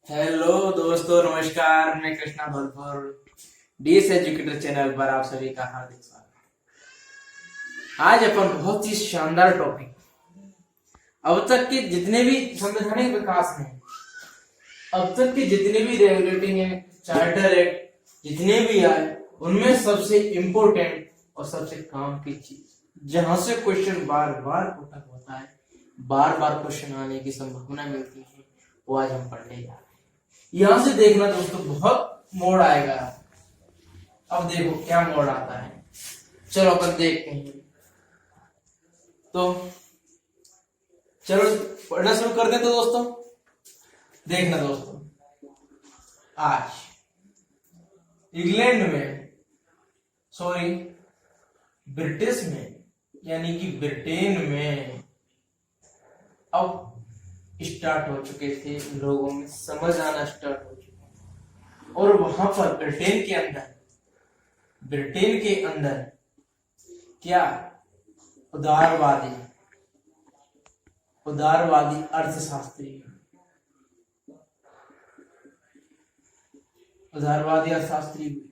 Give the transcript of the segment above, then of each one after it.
Hello दोस्तों, नमस्कार। मैं Krishna Dholpur DS educator channel पर आप सभी का हार्दिक स्वागत। आज अपन बहुत ही शानदार टॉपिक, अब तक के जितने भी संवैधानिक विकास में, अब तक के जितने भी रेगुलेटिंग है, चार्टर एक्ट जितने भी आए, उनमें सबसे इम्पोर्टेंट और सबसे काम की चीज, जहां से क्वेश्चन बार बार पुटअप होता है, बार बार क्वेश्चन आने की संभावना मिलती है, वो आज हम पढ़ने जा रहे हैं। यहां से देखना दोस्तों, बहुत मोड़ आएगा। अब देखो क्या मोड़ आता है, चलो अपन देखते हैं। तो चलो पढ़ना शुरू कर दें। तो दोस्तों देखना दोस्तों, आज इंग्लैंड में, सॉरी ब्रिटिश में, यानी कि ब्रिटेन में अब स्टार्ट हो चुके थे, लोगों में समझ आना स्टार्ट हो चुका, और वहां पर ब्रिटेन के अंदर क्या उदारवादी अर्थशास्त्री हुए,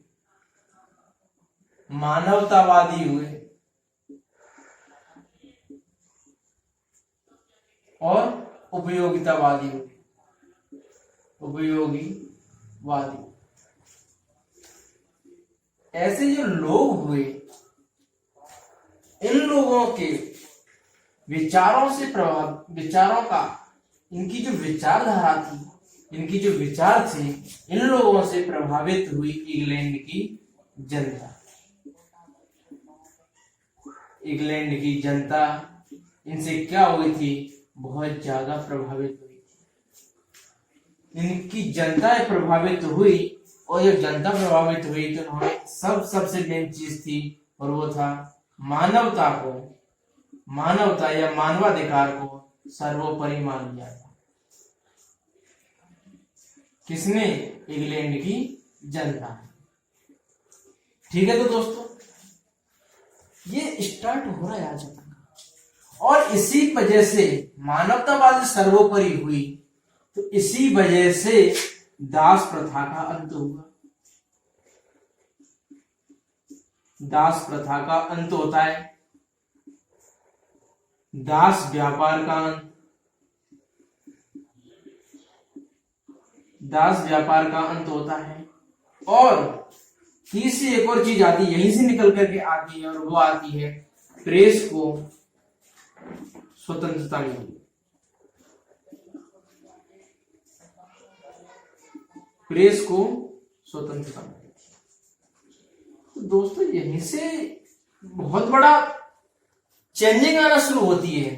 मानवतावादी हुए और उपयोगितावादी। ऐसे जो लोग हुए, इन लोगों के विचारों का, इनकी जो विचारधारा थी, इनकी जो विचार थे, इन लोगों से प्रभावित हुई इंग्लैंड की जनता। इनसे क्या हुई थी? बहुत ज्यादा प्रभावित हुई थी। इनकी जनता प्रभावित हुई, और जब जनता प्रभावित हुई तो उन्होंने सबसे मेन चीज थी, और वो था मानवता या मानवाधिकार को सर्वोपरि मान लिया था। किसने? इंग्लैंड की जनता। ठीक है, तो दोस्तों ये स्टार्ट हो रहा है आज अपना, और इसी वजह से मानवतावादी सर्वोपरि हुई, तो इसी वजह से दास प्रथा का अंत हुआ। दास प्रथा का अंत होता है, दास व्यापार का अंत होता है, और तीसरी एक और चीज आती है, यहीं से निकल करके आती है, और वो आती है प्रेस को स्वतंत्रता मिली। तो दोस्तों यहीं से बहुत बड़ा चेंजिंग आना शुरू होती है।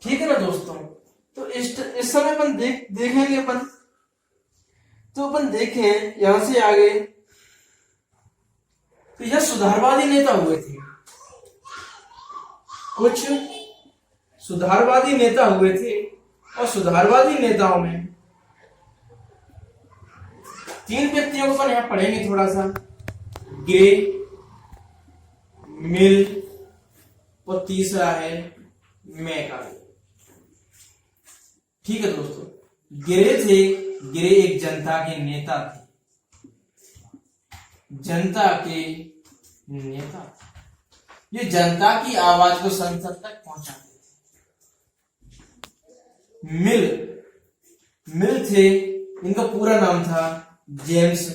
ठीक है ना दोस्तों? तो इस समय अपन देखेंगे अपन, तो अपन देखें यहां से आगे, तो यह सुधारवादी नेता हुए थे, कुछ सुधारवादी नेता हुए थे, और सुधारवादी नेताओं में 3 व्यक्तियों को अपन यहां पढ़ेंगे थोड़ा सा, ग्रे, मिल, और तीसरा है मैकाले। ठीक है दोस्तों, ग्रे एक जनता के नेता थे, ये जनता की आवाज को संसद तक पहुंचाते थे। मिल थे, इनका पूरा नाम था जेम्स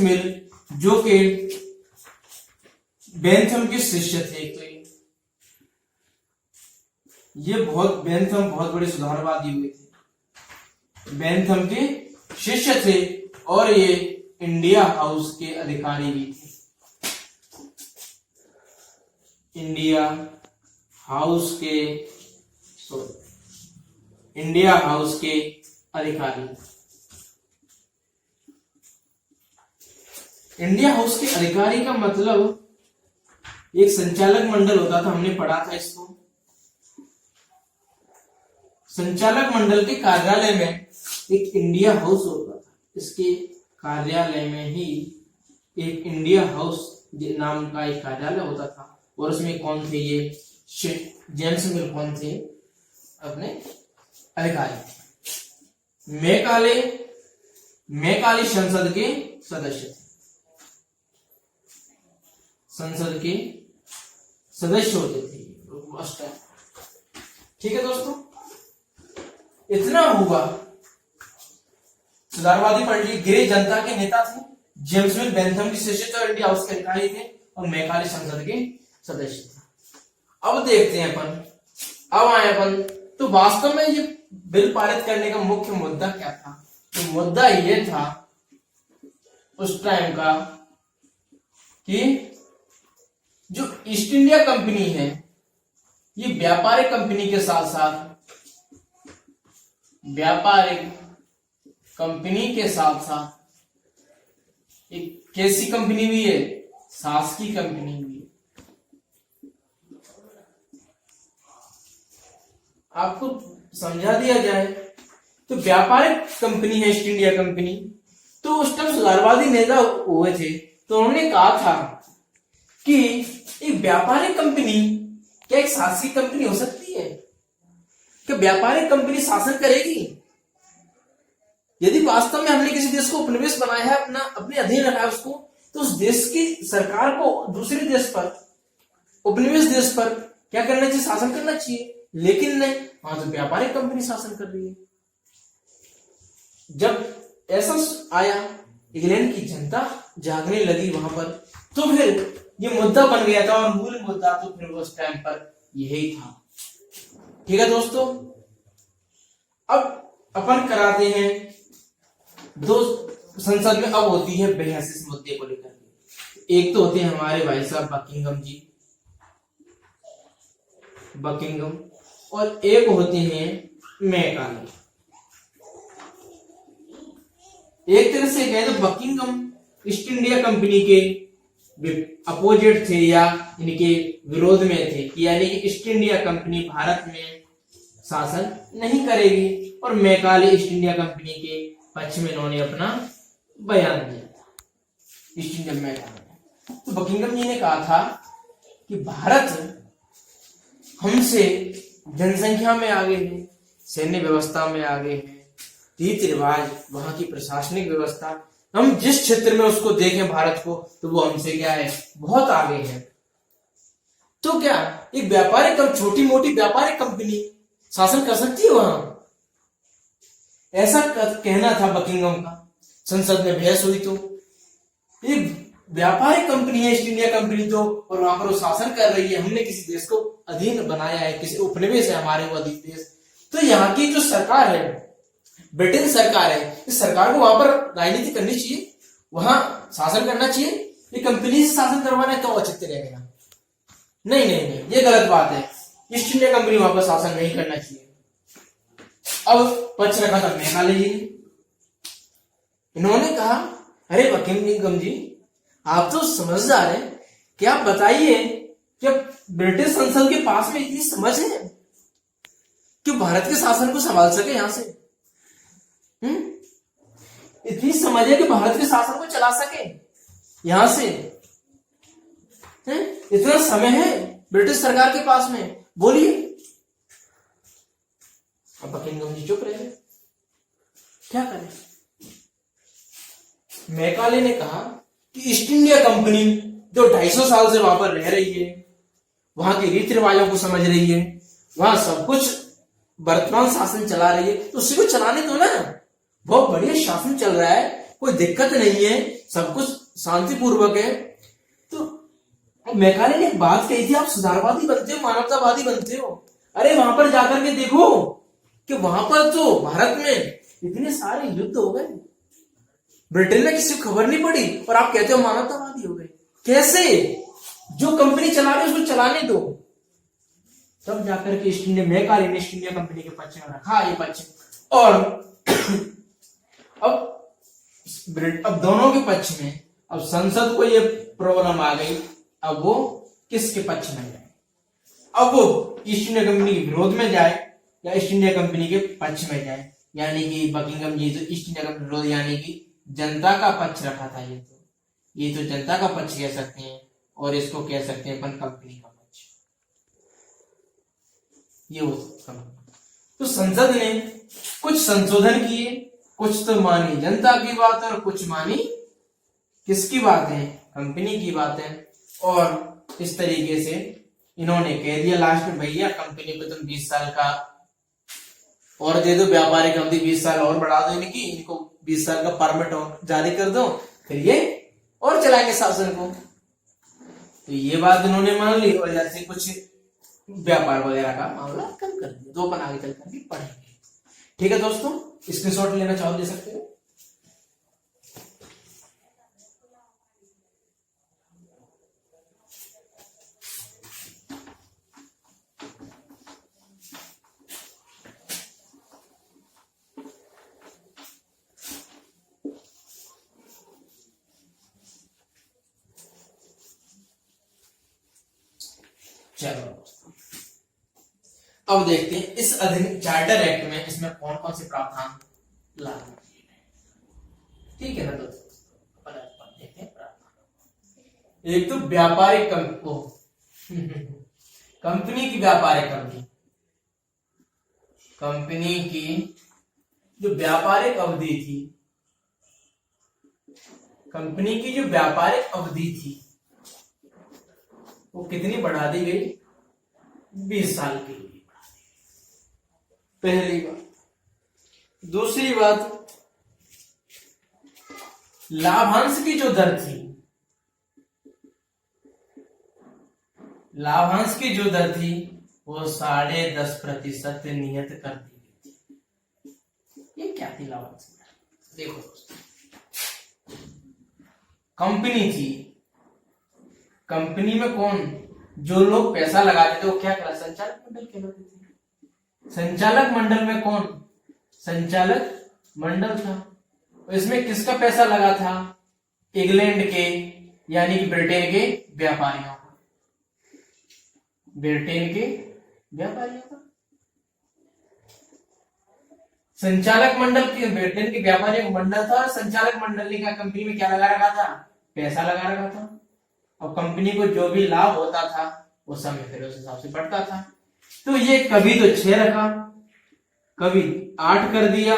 मिल, जो कि बेंथम के शिष्य थे। तो ये बेंथम बहुत बड़े सुधारवादी हुए थे, बेंथम के शिष्य थे, और ये इंडिया हाउस के अधिकारी भी थे। इंडिया हाउस के अधिकारी। इंडिया हाउस के अधिकारी का मतलब एक संचालक मंडल होता था, हमने पढ़ा था इसको। संचालक मंडल के कार्यालय में एक इंडिया हाउस होता था, इसके कार्यालय में ही एक इंडिया हाउस नाम का एक कार्यालय होता था, और उसमें कौन थे? ये जेम्स मिल कौन थे? अपने अधिकारी थे। मैकाले संसद के सदस्य थे, संसद के सदस्य होते थे। ठीक है दोस्तों, इतना होगा। सुधारवादी पार्टी गृह जनता के नेता थे, जेम्स मिल बेंथम की शिष्य और इंडिया हाउस के अधिकारी थे, और मैकाले संसद के सदस्य थे। अब देखते हैं अपन, अब आए अपन तो वास्तव में ये बिल पारित करने का मुख्य मुद्दा क्या था। तो मुद्दा ये था उस टाइम का कि जो ईस्ट इंडिया कंपनी है, ये व्यापारिक कंपनी के साथ साथ एक कैसी कंपनी भी है, शासकीय कंपनी भी है। आपको समझा दिया जाए तो व्यापारिक कंपनी है ईस्ट इंडिया कंपनी। तो उस टाइम सुधारवादी नेता हुए थे, तो उन्होंने कहा था कि एक व्यापारिक कंपनी क्या एक शासकीय कंपनी हो सकती है? क्या व्यापारिक कंपनी शासन करेगी? यदि वास्तव में हमने किसी देश को उपनिवेश बनाया है, अपने अधीन रखा है उसको, तो उस देश की सरकार को दूसरे देश पर, उपनिवेश देश पर क्या करना चाहिए? शासन करना चाहिए। लेकिन नहीं, वहां तो व्यापारिक कंपनी शासन कर रही है। जब ऐसा आया, इंग्लैंड की जनता जागने लगी वहां पर, तो फिर ये मुद्दा बन गया था, और मूल मुद्दा तो फिर उस टाइम पर यही था। ठीक है दोस्तों, अब अपन कराते हैं दो, संसद में अब होती है बहस इस मुद्दे को लेकर। एक तो होते हैं हमारे भाई साहब बकिंघम जी, बकिंघम, और एक होते हैं मैकाले। एक तरह से कहें तो बकिंघम ईस्ट इंडिया कंपनी के अपोजिट थे, या इनके विरोध में थे, कि यानी कि ईस्ट इंडिया कंपनी भारत में शासन नहीं करेगी, और मैकाले ईस्ट इंडिया कंपनी के पक्ष में इन्होंने अपना बयान दिया था, ईस्ट इंडिया मैकाले। तो बकिंघम जी ने कहा था कि भारत हमसे जनसंख्या में आगे है, सैन्य व्यवस्था में आगे है, रीति रिवाज, वहां की प्रशासनिक व्यवस्था, हम जिस क्षेत्र में उसको देखें भारत को, तो वो हमसे क्या है, बहुत आगे है। तो क्या एक व्यापारिक, छोटी मोटी व्यापारिक कंपनी शासन कर सकती है वहां? ऐसा कहना था बकिंघम का। संसद में बहस हुई तो एक व्यापारिक कंपनी है ईस्ट इंडिया कंपनी, तो और वहां पर वो शासन कर रही है, हमने किसी देश को अधीन बनाया है, किसी उपनिवेश है हमारे वो अधीन देश। तो यहाँ की जो सरकार है, ब्रिटेन सरकार है, इस सरकार को वहां पर राजनीति करनी चाहिए, वहां शासन करना चाहिए। ये कंपनी से शासन करवाना क्यों औचित्य रह गया? नहीं नहीं नहीं, ये गलत बात है। ईस्ट इंडिया कंपनी वहां पर शासन नहीं करना चाहिए। अब पक्ष रखा था मैकाले जी ने। इन्होंने कहा, अरे बकिंघम जी, आप तो समझदार हैं, क्या आप बताइए, क्या ब्रिटिश संसद के पास में इतनी समझ है कि भारत के शासन को संभाल सके? यहां से इतनी समझ है कि भारत के शासन को चला सके यहां से? इतना समय है ब्रिटिश सरकार के पास में? बोलिए। अब बकिंघम जी चुप रहे, क्या करें? मैकाले ने कहा कि ईस्ट इंडिया कंपनी जो 250 साल से वहां पर रह रही है, वहां के रीति रिवाजों को समझ रही है, वहां सब कुछ वर्तमान शासन चला रही है, तो उसी को चलाने दो ना। बहुत बढ़िया शासन चल रहा है, कोई दिक्कत नहीं है, सब कुछ शांतिपूर्वक है। तो मैकाले ने एक बात कही थी, आप सुधारवादी बनते हो, मानवतावादी बनते हो, अरे वहां पर जाकर के देखो कि वहां पर तो भारत में इतने सारे युद्ध हो गए, ब्रिटेन में किसी को खबर नहीं पड़ी, और आप कहते हो मानवतावादी हो गए। कैसे? जो कंपनी चला रही है उसको चलाने दो। तब जाकर के ईस्ट इंडिया, मैकाले ने ईस्ट इंडिया कंपनी के पक्ष में रखा ये पक्ष, और अब दोनों के पक्ष में, अब संसद को ये प्रॉब्लम आ गई, अब वो किसके पक्ष में जाए? अब वो ईस्ट इंडिया कंपनी के विरोध में जाए या ईस्ट इंडिया कंपनी के पक्ष में जाए? यानी कि बकिंघम जी तो ईस्ट इंडिया का विरोध, यानी कि जनता का पक्ष रखा था। ये तो जनता का पक्ष कह सकते हैं, और इसको कह सकते हैं अपन कंपनी का पक्ष। ये हो सकता। तो संसद ने कुछ संशोधन किए, कुछ तो मानी जनता की बात और कुछ मानी किसकी बातें, कंपनी की बातें। और इस तरीके से इन्होंने कह दिया लास्ट में, भैया कंपनी को तुम 20 साल का और दे दो, व्यापारिक अवधि 20 साल और बढ़ा दो इनकी, इनको 20 साल का परमिट और जारी कर दो, फिर ये और चलाएंगे शासन को। तो ये बात इन्होंने मान ली और जैसे कुछ व्यापार वगैरह का मामला कम कर दिया। तो अपन आगे चल करके पढ़ेंगे। ठीक है दोस्तों, स्क्रीनशॉट लेना चाहो ले सकते हो। चलो अब देखते हैं इस अधिनियम चार्टर एक्ट में इसमें कौन कौन से प्रावधान लागू किए गए। ठीक है ना दोस्तों, देखते हैं प्रावधान। एक तो व्यापारिक कंपनी की व्यापारिक अवधि, कंपनी की जो व्यापारिक अवधि थी, कंपनी की जो व्यापारिक अवधि थी वो कितनी बढ़ा दी गई, 20 साल के लिए। पहली बात। दूसरी बात, लाभांश की जो दर थी, लाभांश की जो दर थी वो 10.5% नियत कर दी गई थी। ये क्या थी लाभांश की दर? देखो दोस्तों, कंपनी थी, कंपनी में कौन जो लोग पैसा लगाते थे वो क्या करा, संचालक मंडल कहलाते थे। संचालक मंडल में कौन, संचालक मंडल था। इसमें किसका पैसा लगा था, इंग्लैंड के यानी कि ब्रिटेन के व्यापारियों का, ब्रिटेन के व्यापारियों का। संचालक मंडल के ब्रिटेन के व्यापारियों का मंडल था और संचालक मंडल ने कंपनी में क्या लगा रखा था, पैसा लगा रखा था। और कंपनी को जो भी लाभ होता था वो समय फिर उस हिसाब से बढ़ता था। तो ये कभी तो 6 रखा, कभी 8 कर दिया,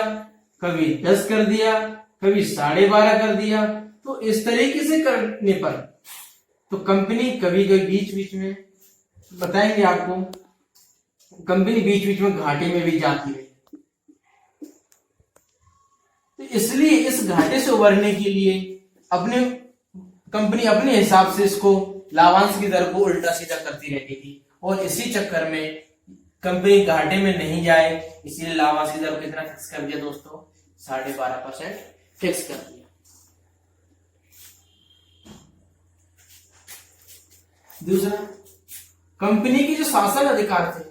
कभी 10 कर दिया, कभी 12.5 कर दिया। तो इस तरीके से करने पर तो कंपनी कभी कभी बीच बीच में बताएंगे आपको, कंपनी बीच बीच में घाटे में भी जाती है। तो इसलिए इस घाटे से उबरने के लिए अपने कंपनी अपने हिसाब से इसको लाभांश की दर को उल्टा सीधा करती रहती थी और इसी चक्कर में कंपनी घाटे में नहीं जाए, इसीलिए लाभांश की दर कितना फिक्स कर दिया दोस्तों, 12.5% फिक्स कर दिया। दूसरा, कंपनी की जो शासन अधिकार थे,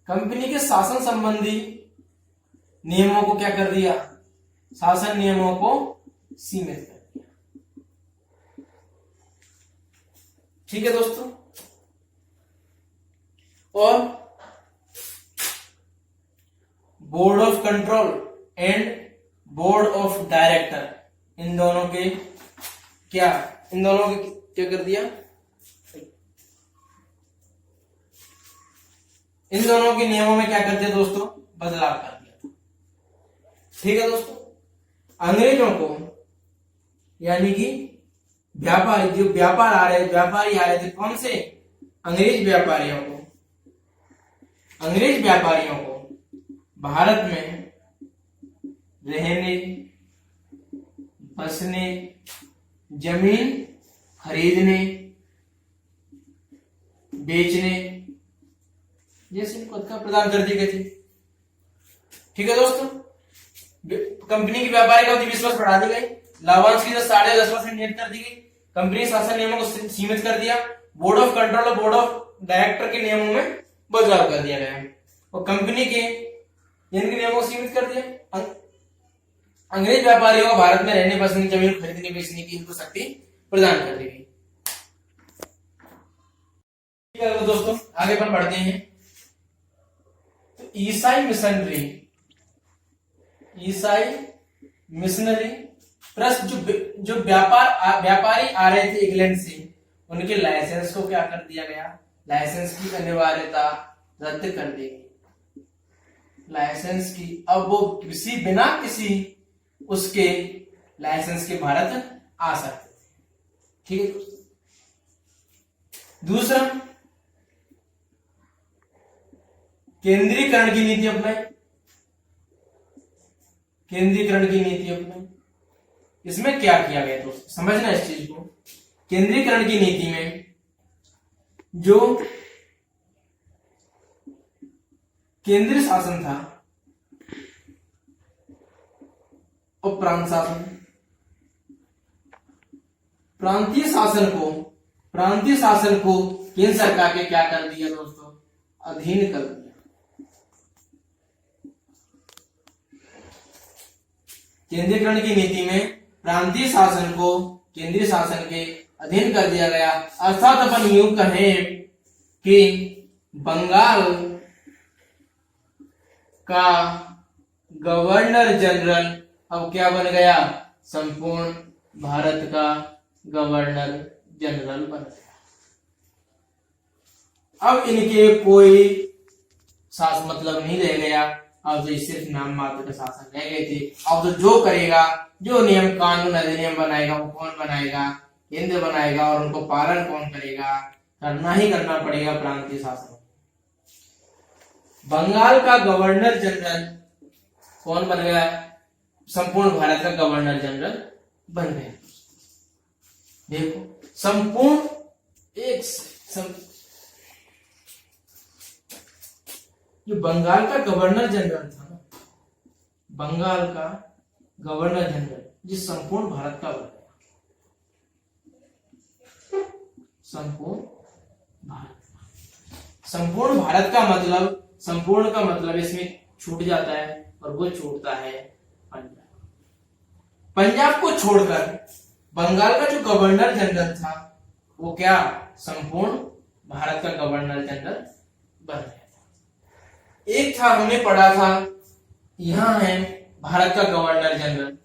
कंपनी के शासन संबंधी नियमों को क्या कर दिया, शासन नियमों को सीमित कर दिया। ठीक है दोस्तों। और board of control and board of director, इन दोनों के क्या कर दिया, इन दोनों के नियमों में क्या कर दिया दोस्तों, बदलाव कर दिया। ठीक है दोस्तों। अंग्रेजों को यानी कि व्यापारी जो व्यापारी आ रहे थे, कौन से, अंग्रेज व्यापारियों को भारत में रहने, बसने, जमीन खरीदने, बेचने जैसे अधिकार प्रदान कर दी गई थी। ठीक है दोस्तों। कंपनी की व्यापारिक अवधि 20 वर्ष बढ़ा दी गई, लाभांश की दर 10.5% नियत कर दी गई, कंपनी शासन नियमों को सीमित कर दिया, बोर्ड ऑफ कंट्रोल और बोर्ड ऑफ डायरेक्टर के नियमों में बदलाव कर दिया गया और कंपनी के इनके नियमों को सीमित कर दिया। अंग्रेज व्यापारियों को भारत में रहने, बसने, जमीन खरीदने बेचने की इनको शक्ति प्रदान कर दी गई। ठीक है तो दोस्तों, आगे अपन बढ़ते हैं। तो ईसाई मिशनरी प्लस जो व्यापारी आ रहे थे इंग्लैंड से, उनके लाइसेंस को क्या कर दिया गया, लाइसेंस की अनिवार्यता रद्द कर दी गई। लाइसेंस की, अब वो बिना किसी उसके लाइसेंस के भारत आ सकते थे। ठीक है दोस्तों। दूसरा, केंद्रीकरण की नीति अपनाई। केंद्रीकरण की नीति अपनाई, इसमें क्या किया गया दोस्तों, समझना इस चीज को। केंद्रीकरण की नीति में जो केंद्रीय शासन था और प्रांत शासन, प्रांतीय शासन को केंद्र सरकार के क्या कर दिया दोस्तों, अधीन कर दिया। केंद्रीकरण की नीति में प्रांतीय शासन को केंद्रीय शासन के अधीन कर दिया गया। अर्थात अपन यूं कहें कि बंगाल का गवर्नर जनरल अब क्या बन गया, संपूर्ण भारत का गवर्नर जनरल बन गया। अब इनके कोई शासन मतलब नहीं रह गया, अब तो सिर्फ नाम मात्र का शासन रह गए थे। अब तो जो करेगा, जो नियम कानून अधिनियम बनाएगा वो कौन बनाएगा, केंद्र बनाएगा, और उनको पालन कौन करेगा, करना ही करना पड़ेगा प्रांतीय शासन। बंगाल का गवर्नर जनरल कौन बन गया, संपूर्ण भारत का गवर्नर जनरल बन गया। देखो संपूर्ण जो बंगाल का गवर्नर जनरल था ना, बंगाल का गवर्नर जनरल जिस संपूर्ण भारत का बन गया, संपूर्ण भारत का मतलब, संपूर्ण का मतलब इसमें छूट जाता है, और वो छूटता है पंजाब। पंजाब को छोड़कर बंगाल का जो गवर्नर जनरल था वो क्या, संपूर्ण भारत का गवर्नर जनरल बन गया। एक था, हमने पढ़ा था, यहां है भारत का गवर्नर जनरल,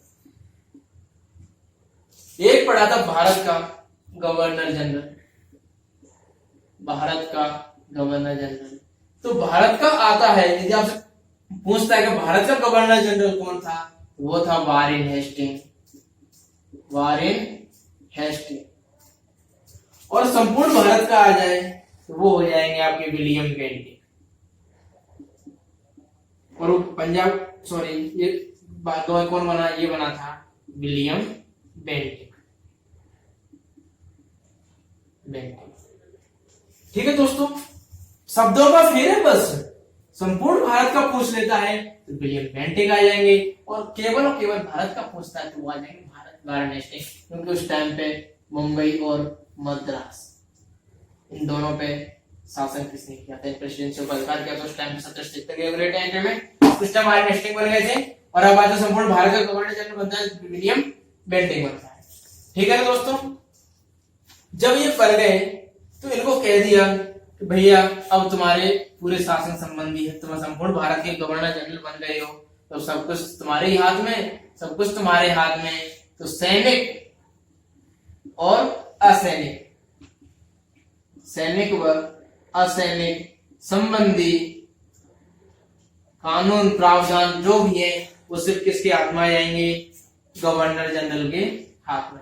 एक पढ़ा था भारत का गवर्नर जनरल, भारत का गवर्नर जनरल। तो भारत का आता है, यदि आपसे पूछता है कि भारत का गवर्नर जनरल कौन था, वो था वारेन हेस्टिंग, वारेन हेस्टिंग। और संपूर्ण भारत का आ जाए तो वो हो जाएंगे आपके विलियम बेंटिक। और वो पंजाब, सॉरी ये कौन बना, ये बना था विलियम बेंटिक। ठीक है दोस्तों, शब्दों का फेर है बस। संपूर्ण भारत का पूछ लेता है तो विलियम बेंटिक आ जाएंगे, और केवल भारत का पूछता है तो वो आ जाएंगे भारत वारेन हेस्टिंग, क्योंकि उस टाइम पे मुंबई और मद्रास इन दोनों पे शासन किसने किया था, प्रेसिडेंशियल को अधिकार किया था उस टाइम पे 1773 के अंग्रेज टाइम में। उस टाइम वारेन हेस्टिंग बन गए थे, और अब आज संपूर्ण भारत का गवर्नर जनरल बनता है विलियम बेंटिक बनता है। ठीक है दोस्तों, जब ये पढ़ गए तो इनको कह दिया कि भैया अब तुम्हारे पूरे शासन संबंधी है, तुम संपूर्ण भारत के गवर्नर जनरल बन गए हो, तो सब कुछ तुम्हारे ही हाथ में, सब कुछ तुम्हारे हाथ में। तो सैनिक और असैनिक, सैनिक व असैनिक संबंधी कानून प्रावधान जो भी है वो सिर्फ किसके हाथ में आ जाएंगे, गवर्नर जनरल के हाथ में।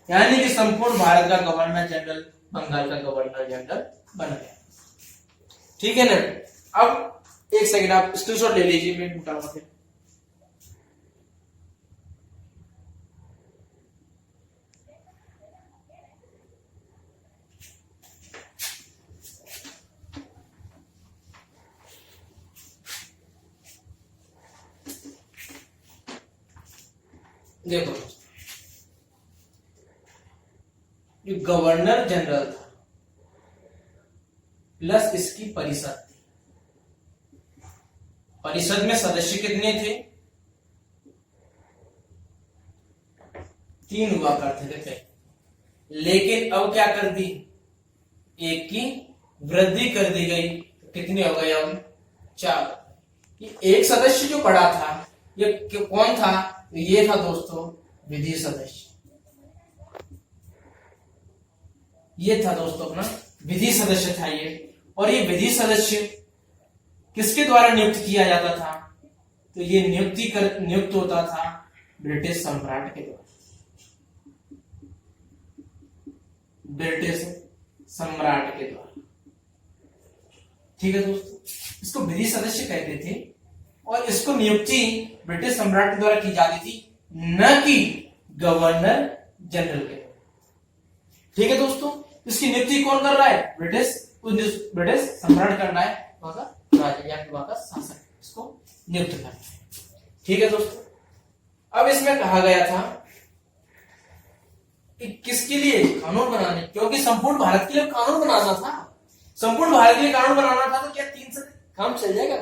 यानी कि संपूर्ण भारत का गवर्नर जनरल बंगाल का गवर्नर जनरल बन गया। ठीक है ना। अब एक सेकंड आप स्क्रीनशॉट ले लीजिए, मैं उठाऊंगा फिर। देखो जो गवर्नर जनरल था प्लस इसकी परिषद थी, परिषद में सदस्य कितने थे, 3 हुआ करते थे, लेकिन अब क्या कर दी, 1 की वृद्धि कर दी गई। कितने हो गए अब, 4। एक सदस्य जो पड़ा था ये कौन था, ये था दोस्तों विधि सदस्य। ये था दोस्तों अपना विधि सदस्य था ये। और ये विधि सदस्य किसके द्वारा नियुक्त किया जाता था? तो ये नियुक्त होता था ब्रिटिश सम्राट के द्वारा। ब्रिटिश सम्राट के द्वारा। ठीक है दोस्तों, इसको विधि सदस्य कहते थे और इसको नियुक्ति ब्रिटिश सम्राट के द्वारा की जाती थी, न कि गवर्नर जनरल के द्वारा। ठीक है दोस्तों, इसकी नियुक्ति कौन कर रहा है? ब्रिटिश सम्राट कर रहा है, वहां का राजा या वहां का शासक इसको नियुक्त कर रहा है। ठीक है दोस्तों, अब इसमें कहा गया था कि किसके लिए? कानून बनाने, क्योंकि संपूर्ण भारत के लिए कानून बनाना था। संपूर्ण भारत के लिए कानून बनाना था, तो क्या 3 से काम चल जाएगा?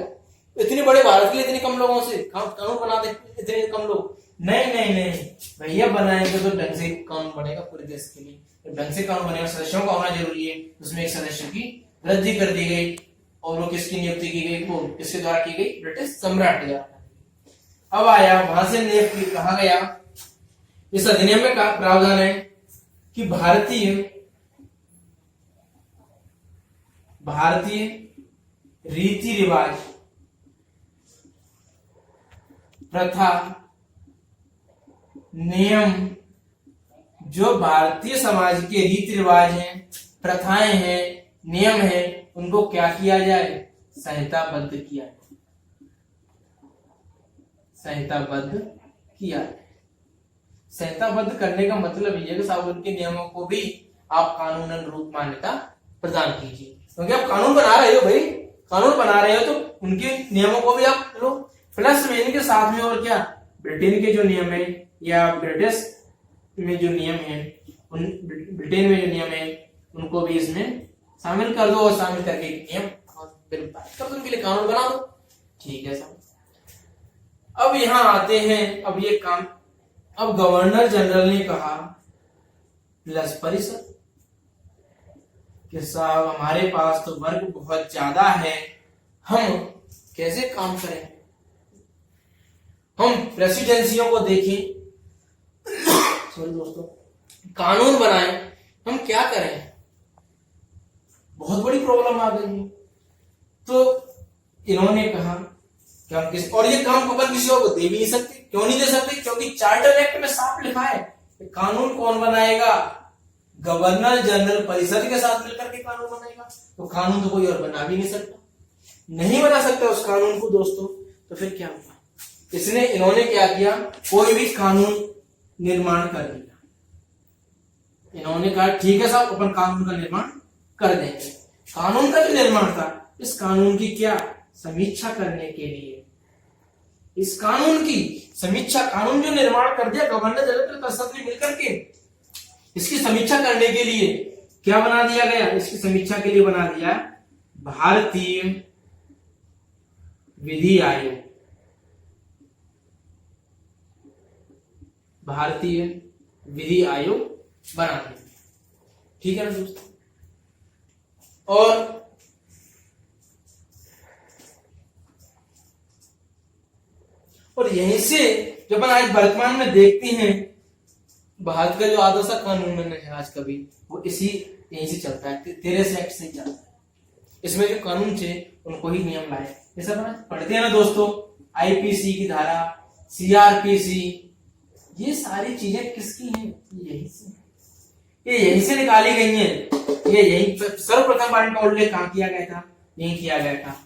इतने बड़े भारत के लिए इतने कम लोगों से कानून बना दे, इतने कम लोग? नहीं नहीं नहीं भैया, बनाएंगे तो ढंग से कानून बनेगा पूरे देश के लिए। ढंग से कानून बनेगा, सदस्यों का होना जरूरी है। उसमें एक सदस्य की वृद्धि कर दी गई और वो किसकी नियुक्ति की गई? वो किसके द्वारा की गई? ब्रिटिश सम्राट के द्वारा। अब आया वहां से नियुक्ति, कहा गया इस अधिनियम में का प्रावधान है कि भारतीय रीति रिवाज, प्रथा, नियम, जो भारतीय समाज के रीति रिवाज हैं, प्रथाएं हैं, नियम हैं, उनको क्या किया जाए? संहिताबद्ध किया जाए। संहिताबद्ध किया जाए। संहिताबद्ध करने का मतलब ये है कि साहब उनके नियमों को भी आप कानूनन रूप मान्यता प्रदान कीजिए, क्योंकि आप कानून बना रहे हो भाई, कानून बना रहे हो तो उनके नियमों को भी आप लो। प्लस में इनके साथ में और क्या? ब्रिटेन के जो नियम है या ब्रिटिश में जो नियम है, उन ब्रिटेन में जो नियम है उनको भी इसमें शामिल कर दो और शामिल करके नियम कर दो, उनके लिए कानून बना दो। ठीक है साहब। अब यहां आते हैं, अब ये काम, अब गवर्नर जनरल ने कहा प्लस परिषद कि साहब हमारे पास तो वर्ग बहुत ज्यादा है, हम कैसे काम करें? हम प्रेसिडेंसियों को देखें, सॉरी दोस्तों, कानून बनाएं, हम क्या करें? बहुत बड़ी प्रॉब्लम आ गई है। तो इन्होंने कहा कि हम किस, और ये काम अपन किसी और को दे भी नहीं सकते। क्यों नहीं दे सकते? क्योंकि चार्टर एक्ट में साफ लिखा है कि कानून कौन बनाएगा? गवर्नर जनरल परिषद के साथ मिलकर के कानून बनाएगा। तो कानून तो कोई और बना भी नहीं सकता, नहीं बना सकता उस कानून को दोस्तों। तो फिर क्या हुआ? इन्होंने क्या किया? कोई भी कानून निर्माण कर दिया। इन्होंने कहा ठीक है साहब, अपन कानून का निर्माण कर देंगे। कानून का जो निर्माण था, इस कानून की क्या समीक्षा करने के लिए, इस कानून की समीक्षा, कानून जो निर्माण कर दिया गवर्नर जनरल परिषद ने मिलकर के, इसकी समीक्षा करने के लिए क्या बना दिया गया? इसकी समीक्षा के लिए बना दिया भारतीय विधि आयोग। भारतीय विधि आयोग बना दिया। ठीक है ना दोस्तों? और यहीं से जब अपन आज वर्तमान में देखते हैं, भारत का जो आदर्श कानून है आज का भी, वो यहीं से चलता है, 13 एक्ट से चलता है। इसमें जो कानून थे उनको ही नियम लाए। जैसा अपन पढ़ते हैं ना दोस्तों, आईपीसी की धारा, सीआरपीसी, ये सारी चीजें किसकी हैं? ये यहीं से निकाली गई हैं। ये यही सर्वप्रथम बार इनका उल्लेख कहां किया गया था? यही किया गया था।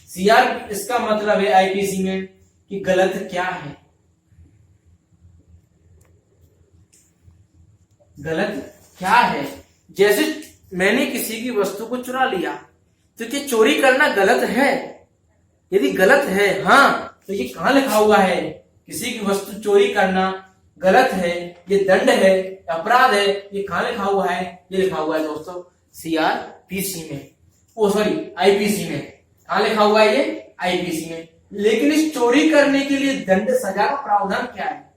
सीआर, इसका मतलब है आईपीसी में कि गलत क्या है, गलत क्या है। जैसे मैंने किसी की वस्तु को चुरा लिया, तो क्या चोरी करना गलत है? यदि गलत है, हाँ, तो ये कहां लिखा हुआ है? किसी की वस्तु चोरी करना गलत है, ये दंड है, अपराध है, ये कहां लिखा हुआ है? ये लिखा हुआ है दोस्तों सीआरपीसी में, ओ सॉरी आईपीसी में। कहां लिखा हुआ है? ये आईपीसी में। लेकिन इस चोरी करने के लिए दंड, सजा का प्रावधान क्या है?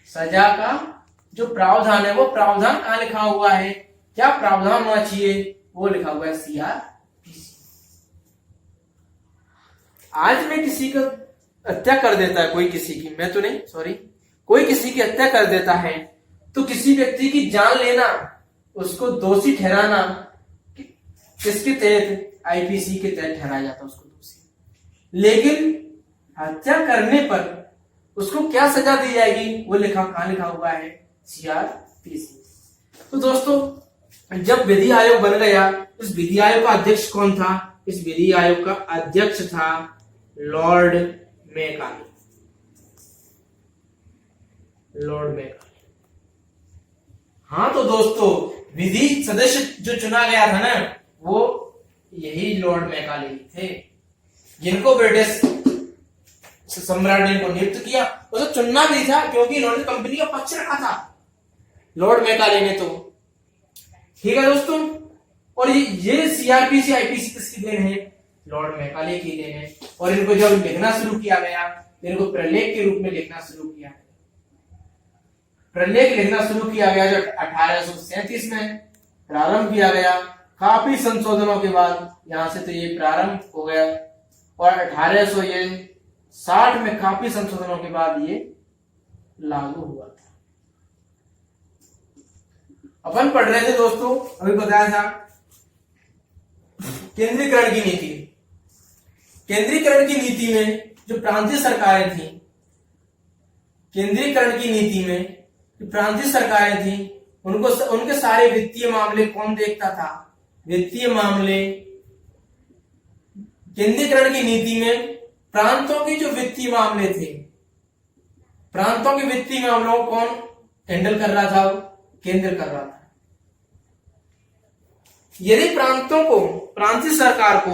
सजा का जो प्रावधान है, वो प्रावधान कहां लिखा हुआ है? क्या प्रावधान होना चाहिए? वो लिखा हुआ है सीआरपीसी। आज में किसी का हत्या कर देता है, कोई किसी की, मैं तो नहीं, सॉरी, कोई किसी की हत्या कर देता है, तो किसी व्यक्ति की जान लेना, उसको दोषी ठहराना किसके तहत? आईपीसी के तहत ठहराया जाता है उसको दोषी। लेकिन हत्या करने पर उसको क्या सजा दी जाएगी वो कहां लिखा हुआ है, सीआरपीसी। तो दोस्तों जब विधि आयोग बन गया, इस विधि आयोग का अध्यक्ष कौन था? इस विधि आयोग का अध्यक्ष था लॉर्ड मैकाले। Lord Macaulay. हाँ तो दोस्तों विधि सदस्य जो चुना गया था ना, वो यही लॉर्ड मैकाले थे, जिनको ब्रिटिश सम्राट ने इनको नियुक्त किया। उसे चुनना भी था क्योंकि इन्होंने कंपनी का पक्ष रखा था, लॉर्ड मैकाले ने। तो ठीक है दोस्तों, और ये सीआरपीसी आईपीसी किसकी देन है? लॉर्ड मैकाले की देन है। और इनको जब लिखना शुरू किया गया, इनको प्रलेख के रूप में लिखना शुरू किया। प्रलेख लिखना शुरू किया गया जो 1837 में प्रारंभ किया गया। काफी संशोधनों के बाद यहां से तो ये प्रारंभ हो गया, और 1860 में काफी संशोधनों के बाद ये लागू हुआ था। अपन पढ़ रहे थे दोस्तों, अभी बताया था केंद्रीकरण की नीति। केंद्रीकरण की नीति में जो प्रांतीय सरकारें थी, केंद्रीकरण की नीति में जो प्रांतीय सरकारें थी, उनको उनके सारे वित्तीय मामले कौन देखता था? वित्तीय मामले केंद्रीकरण की नीति में प्रांतों के जो वित्तीय मामले थे, प्रांतों के वित्तीय मामलों को कौन हैंडल कर रहा था? केंद्र कर रहा था। यदि प्रांतों को, प्रांतीय सरकार को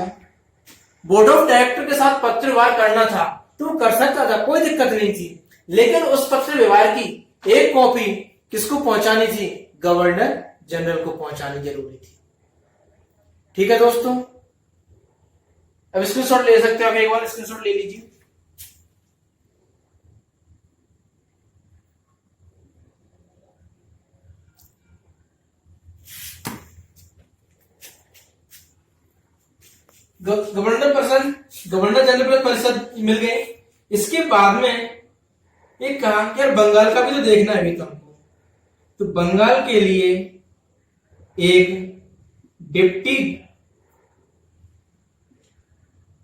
बोर्ड ऑफ डायरेक्टर के साथ पत्र व्यवहार करना था तो कर सकता था, कोई दिक्कत नहीं थी। लेकिन उस पत्र व्यवहार की एक कॉपी किसको पहुंचानी थी? गवर्नर जनरल को पहुंचानी जरूरी थी। ठीक है दोस्तों, अब स्क्रीनशॉट ले सकते हो, एक बार स्क्रीनशॉट ले लीजिए। गवर्नर जनरल परिषद मिल गए। इसके बाद में एक कहा कि यार बंगाल का भी तो देखना है भी तुमको, तो बंगाल के लिए एक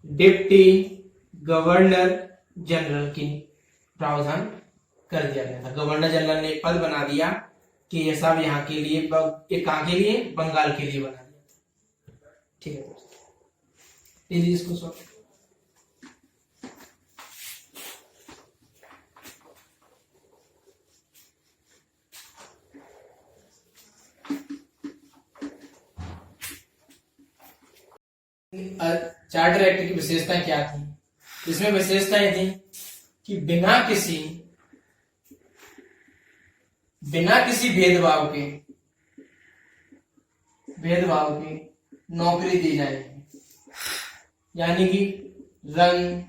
डिप्टी गवर्नर जनरल की प्रावधान कर दिया गया था। गवर्नर जनरल ने पद बना दिया कि ये सब यहाँ के लिए, कहाँ के लिए? बंगाल के लिए बना दिया। ठीक है दोस्तों, इसको सॉल्व। चार्टर एक्ट की विशेषताएं क्या थी? इसमें विशेषताएं थी कि बिना किसी भेदभाव के नौकरी दी जाएगी। यानी कि रंग,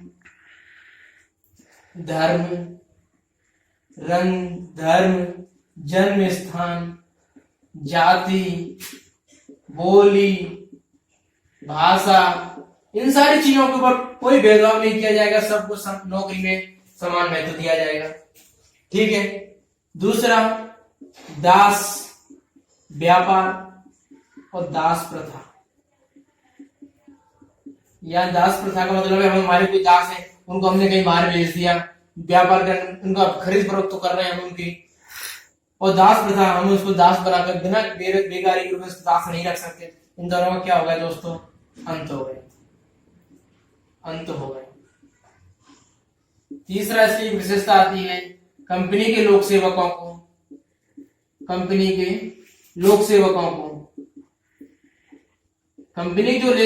धर्म, जन्म स्थान, जाति, बोली, भाषा, इन सारी चीजों के ऊपर कोई भेदभाव नहीं किया जाएगा। सबको नौकरी में समान महत्व दिया जाएगा। ठीक है। दूसरा, दास व्यापार और दास प्रथा। या दास प्रथा का मतलब है हमारे कोई दास है, उनको हमने कहीं बाहर भेज दिया, व्यापार कर, उनका खरीद फरोख्त तो कर रहे हैं हम उनकी। और दास प्रथा, हम उसको दास बनाकर बिना बेगारी के दास नहीं रख सकते। इन दोनों का क्या होगा दोस्तों? अंत हो गए। तीसरा इसकी विशेषता आती है कंपनी के लोक सेवकों को कंपनी जो लोक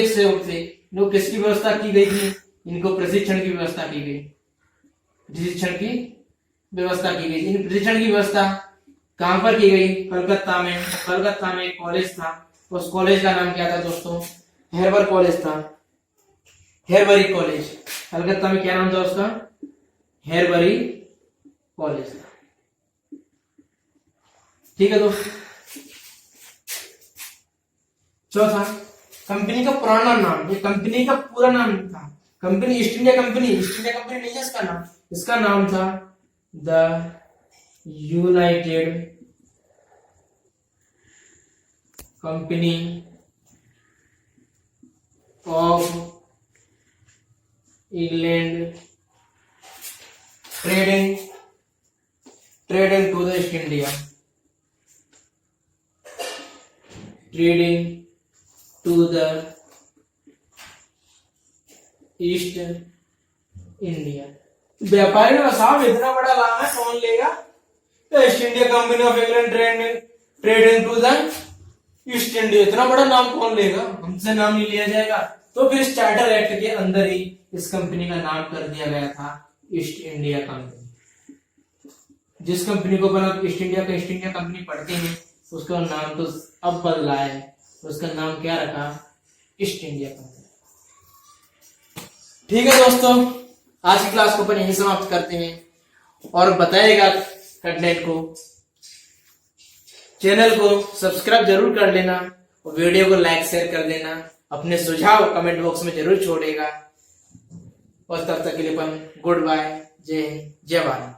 सेवक थे, लोग किसकी व्यवस्था की गई थी? इनको प्रशिक्षण की व्यवस्था की गई। प्रशिक्षण की व्यवस्था कहां पर की गई? कलकत्ता में एक कॉलेज था। उस कॉलेज का नाम क्या था दोस्तों? हेरबर कॉलेज था। हेरबरी कॉलेज। कलकत्ता में क्या नाम था उसका? हेरबरी कॉलेज था। ठीक है दोस्तों। चौथा, कंपनी का पुराना नाम। ये कंपनी का पूरा नाम था। कंपनी ईस्ट इंडिया कंपनी नहीं है इसका नाम। इसका नाम था the United Company of England trading to the East India, trading to the East India. व्यापारी का साहब इतना बड़ा नाम है, कौन लेगा? East India company of England trading to the East India, इतना बड़ा नाम कौन लेगा? हमसे नाम नहीं लिया जाएगा। तो फिर इस चार्टर एक्ट के अंदर ही इस कंपनी का नाम कर दिया गया था ईस्ट इंडिया कंपनी। जिस कंपनी को अपन ईस्ट इंडिया कंपनी पढ़ते हैं, उसका नाम तो अब बदला है, उसका नाम क्या रखा? East India company. ठीक है दोस्तों, आज की क्लास को अपन यहीं समाप्त करते हैं और बताएगा कंटेंट को, चैनल को सब्सक्राइब जरूर कर लेना और वीडियो को लाइक शेयर कर देना, अपने सुझाव कमेंट बॉक्स में जरूर छोड़ेगा। और तब तक के लिए अपन गुड बाय, जय हिंद, जय भारत।